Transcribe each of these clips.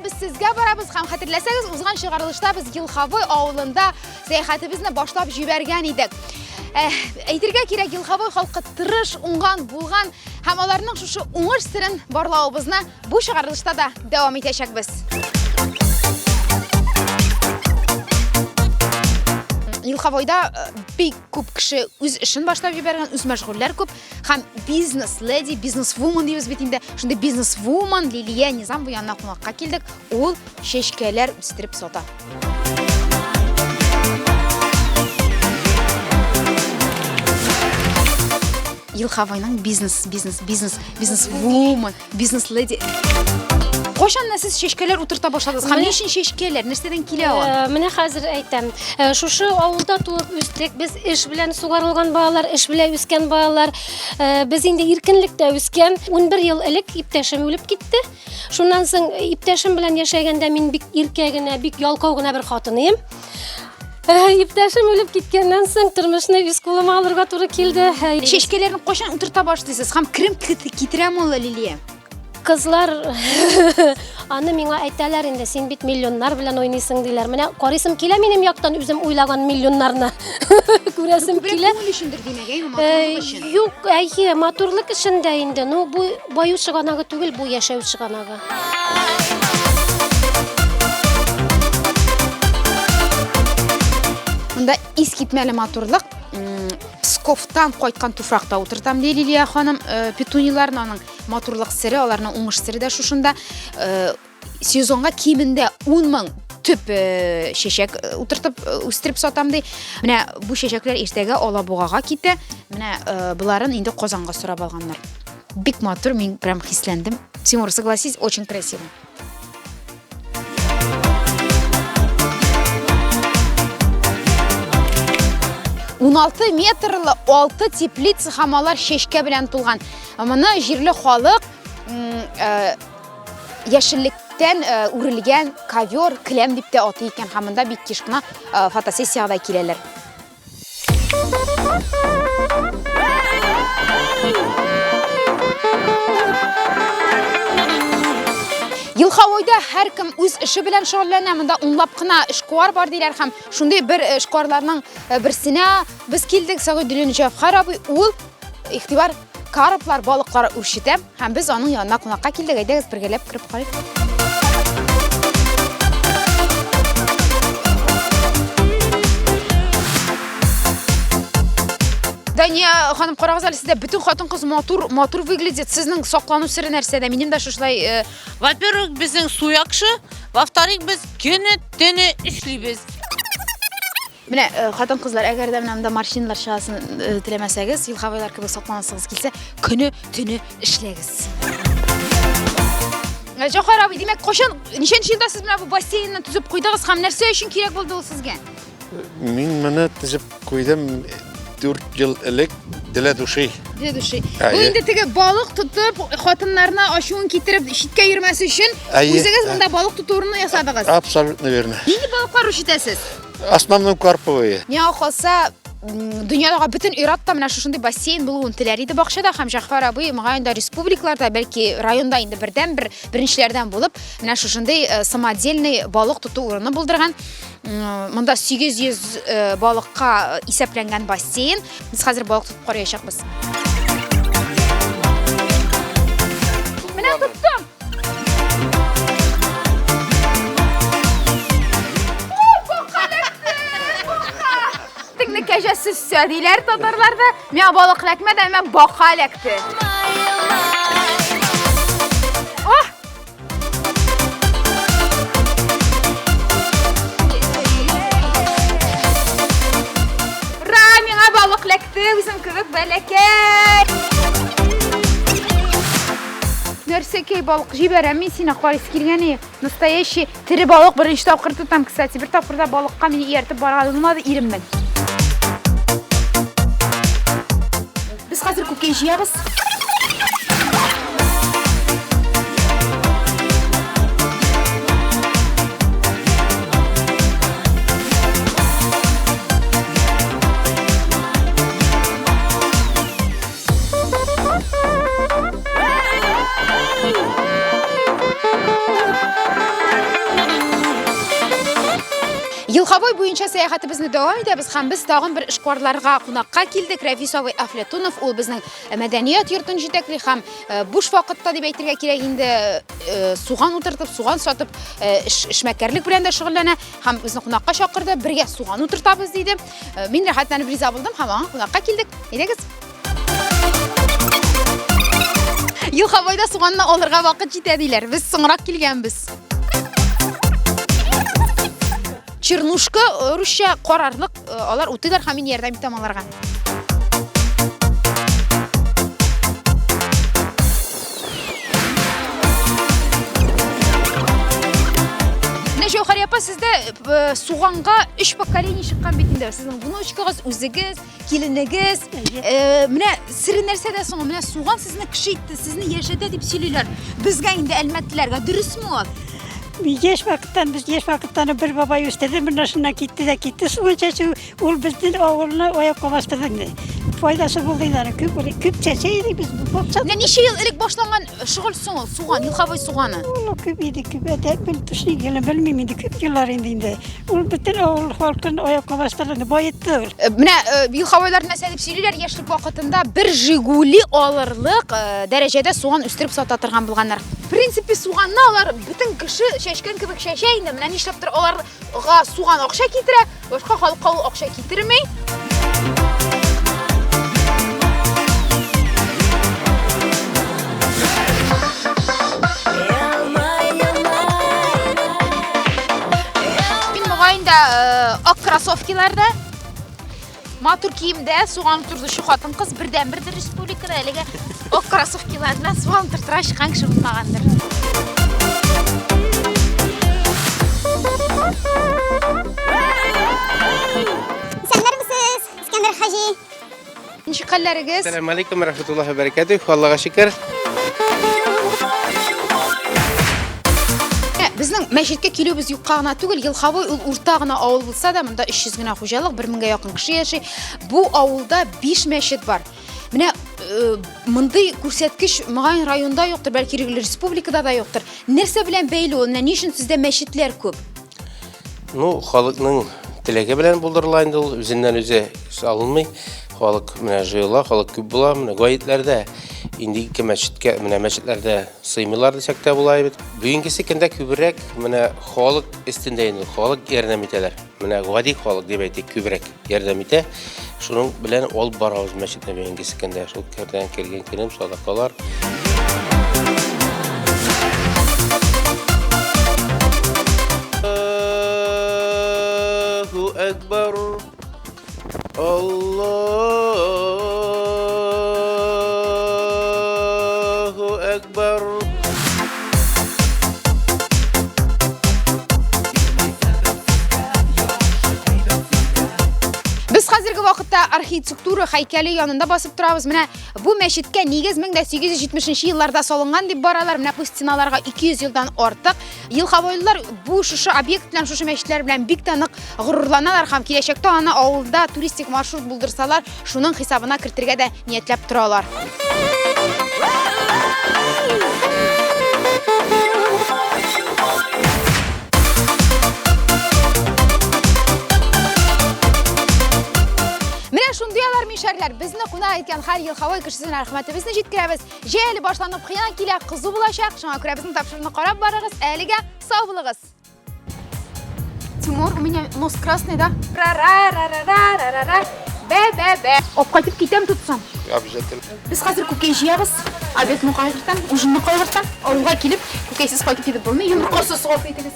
biz sizga boramiz ham xatirlasangiz, o'zgan chiqarilishda biz Gilxavoy ovulida sayohatimizni boshlab yuborgan edik. Aytirga kerak Gilxavoy xalqi tirish, ungan, bo'lgan ham ularning shu o'ng'ish sirin borlavimizni bu chiqarilishda da davom etashakmiz. Gilxavoyda bir ko'p kishi o'z ishini boshlab yuborgan, o'z mashg'ullar ko'p. Ham business lady, business woman deymiz bitimda. Shunda business woman Liliya Nizam bu yanına qo'noqqa keldik. Ol sheshkalar o'stirib sota. Gilxavoyning business woman, business lady. Qo'shanda siz sheshkalar o'tirta boshladingiz. Hamishin sheshkalar nersadan kelyapti? Mana hozir aytam. Shu ovulda tug'ib o'sdik. Biz ish bilan sug'orilgan bolalar, ish bilan o'sgan bolalar. Biz endi erkinlikda o'sgan. 11 yil ilk iptashim o'lib ketdi. Shundan so'ng iptashim bilan yashaganda men bik erkagina, bik yolqovgina bir xotinim. İptashim o'lib ketgandan so'ng turmushni o'z qo'lima olirga to'g'ri keldi. Sheshkalarni qo'shan o'tirta boshlaysiz. Ham kirim kitiramollar Liliya. Qizlar ana menga aytalar endi sen bit millionlar bilan o'ynaysan deylar. Mana qorisim kela menim yoqdan o'zim o'ylagan millionlarni ko'rasim kela. Yo'q, motorlik ishida endi. Bu boyuvchi g'anaga tugul, bu yashovchi g'anaga. Bunda is ketmali motorlik Pskovdan qo'ytgan tufraqda o'tirtam deydi Liliya xonim. Petuniyalarning motorlik siri, ularning o'ng'ish siri da shunda sezonga kemida 10 ming tüp sheshak o'tirtib o'stirib sotam dey. Mana bu sheshaklar ertaga Olabug'aga ketdi. Mana bularni endi Qozonga surab olganlar. Big motor, men прям hislandim. Timur, согласись, очень красиво. 16 metrli 6 teplitsa hamalar sheshka bilan to'lgan. Mana jirli xoliq yashillikdan urilgan kovyor, klem deb de oti ekan. Hamında bir kishqina fotosessiyada kelalar. Gilxavoyda har kim o'z ishi bilan shug'ullanadi. O'nlabgina ishqor bor deylar ham. Shunday bir ishqorlarning birsine biz keldik. Sag'idulin Javxarobiy ul ixtibar karplar, baliqlar urishida. Ham biz onun yanına qo'noqqa keldik. Aytamiz birgalab kirib qolaylik. Daniya xonim qarag'izlar, sizda butun xotin-qiz motor выглядит. Sizning saqlanu siri narsada? Mening da shulay. Во-первых, bizning suv yaxshi, во-вторых, biz kuni-tuni ishlaymiz. Mana xotin-qizlar, agarda menamda mashinalar shasini tilamasangiz, Gilxavoylar kabi saqlansangiz kelsa, kuni-tuni ishlaysiz. Javxarobiy, demak, qo'shin nishan yilda siz mana bu basseynni tuzib qo'ydingiz, ham narsa uchun kerak bo'ldi u sizga? Men mana tuzib qo'ydim. 4 yıl ilk dile duşi. Dile duşi. Bu endi tege balık tutup xotinlarni oshun ketirib ishga yurmasi uchun o'zingiz bunda balık tuturini yasadingiz. Absolutno verno. Nega balıqlar ushitasiz? Основном karpovoy. Men xohlasa dunyodagi butun Iroqda mana shunday basseyn bo'luv tilari edi Baqshada ham Javxarobiy mag'ayinda respublikalarda balki rayonda endi birinchilardan bo'lib mana shunday samodelniy balık tutuv o'rni bo'ldirgan. Bunda 800 balıqqa hisoblangan basseyn. Biz hozir balık tutib qarayashaqmiz. Mana tutdim. Teknik kajasiz söylediler tatarlarda. Men balıqlakmadan men baqalakdi. Oh! Balıqlakdi, bizim kıvık balakay. Nersekey balık jiberem, men seni qarisi kelgani. Nastoящий tiri balık birinchi topqir tutam, kстати. Bir topqirda balıqqa meni ertib borgan olmadi, erimman. Biz hozir ko'kka yeyamiz. Yılxavoy boyunca səyahətimizni davam edəmiz. Həm biz tağın bir işqvarlarga qonaqqa kildik. Rəfisovoy Aflatunov, ol bizning madaniyat yurtini жетекli. Həm boş vaqtda deb aytırga kerak indi suğan o'tirtib, suğan sotib, ishmakarlik bilan da shug'ullana. Həm bizni qonaqqa chaqirdi, birga suğan o'tirtamiz dedi. Men rahatlanib rizo bo'ldim. Hamma qonaqqa keldik. Edigiz. Yılxavoyda suğanni olirga vaqt yetadilar. Biz so'ngroq kelganmiz. Чернушка, Ruscha qorarliq, ular o'tidar ham men yordam etam ularga. Jawhar apa sizda suğanga 3 pokoleniya chiqqan betinda. Sizning bunochkangiz, o'zingiz, kelinigiz, mana siri narsada so'ng, mana suğan sizni kishiydi, sizni yashada deb so'ylar. Bizga endi almatlarga durustmi? Yaş vakittan bir baba üstedi, bir naşına gitti. Sonuçta ol bizden oğluna oyak kovaştırdı. Faydası buldu yani. Küp çeçeydik biz. Ne neçə yıl ilk başlanğan şug'ul suğan, Yılxavoy suğanı? Oğlu küp idi, küp ede. Ben tuşni gelin bilmem indi, küp yıllar indi. Ol bütün oğul halkın oyak kovaştırdı, boyetti. Mana Yılxavoylar näse deb söyləyirlər, yaşlıq vaqtında bir Jiguli alırlıq dərəcədə suğan üstürüb satatırğan bulğanlar. Prinsipi suğanni ular bütün kişi şaşkın kibik şaşaydı. Mana nishlabdir ularga suğan oqsha ketira, boshqa xalqqa oqsha ketirmay. Ak krasovkalarda matur kiyimda suğan turdi shu xotin qiz birdan bir respublikada haliga ak krasovkalar bilan suğan turtirash qancha bo'lmagandir. Selamlar mısınız? İskender Hacı. Nechuk qanlarigiz? Assalomu alaykum va rahmatullohi va barakatuh. Allohga shukr. Bizning masjidga kelibimiz yo'qqagina tugul, Yılxavoy o'rtag'ina avul bo'lsa da, bunda 300 gina xo'jalik, 1000 ga yaqin kishi yashaydi. Bu avulda 5 masjid bor. Mana bunday ko'rsatkich Mang'ay rayonida yo'qdir, balki respublikada da yo'qdir. Narsa bilan beyli ol, nechun sizda masjidlar ko'p? Ну, халыкның теләге белән булдырыла инде ул үзеннән үзе алынмый. Халык менә җыела, халык күп була, менә гаетләрдә инде ике мәчеткә, менә мәчетләрдә сыймыйлар дисәк тә була бит. Бүгенгесе көндә күбрәк менә халык өстендә инде, халык ярдәм итәләр. Менә гади халык дип әйтик, күбрәк ярдәм итә. Шуның белән алып барабыз мәчеткә бүгенгесе көндә. Шул кәрдән кергән көнем садакалар. Akbar Allahu Akbar. Biz hozirgi vaqtda arxitektura haykali yonida bosib turamiz. Mana bu masjidga negiz 1870-yillarda solingan deb boralar. Mana bu stinalarga 200 yildan ortiq. Yılxavoylar bu shu obyekt bilan shu masjidlar bilan bek taniq g'ururlanalar ham. Kelajakda ana avulda turistik marshrut buldirsalar, shuning hisobina kiritirga da niyatlab turalar. Shundayalar misharlar bizni qonaq etgan har Yılxavoy kishisining rahmatimizni yetkazamiz. Jeli boshlanib qiyin kela qizi bo'lashaq. Shunga ko'ra bizning topshiriqni qarab boramiz. Aliga sog' bo'ling'iz. Timur, u menga nos krasniy da. Ra. Be. Olib qaytib ketam tutsam. Обязательно. Biz hozir ko'kay yeyamiz. Obedni qo'yirtam, ujinni qo'yirtam. Orolga kelib, ko'kaysiz qaytib ketib bo'lmay, yumurtasiz so'g'ib ketamiz.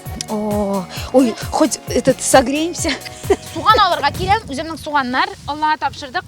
Ой, хоть этот согреемся. Суган алырга келем, үземнең суганнар, Аллага тапшырдык.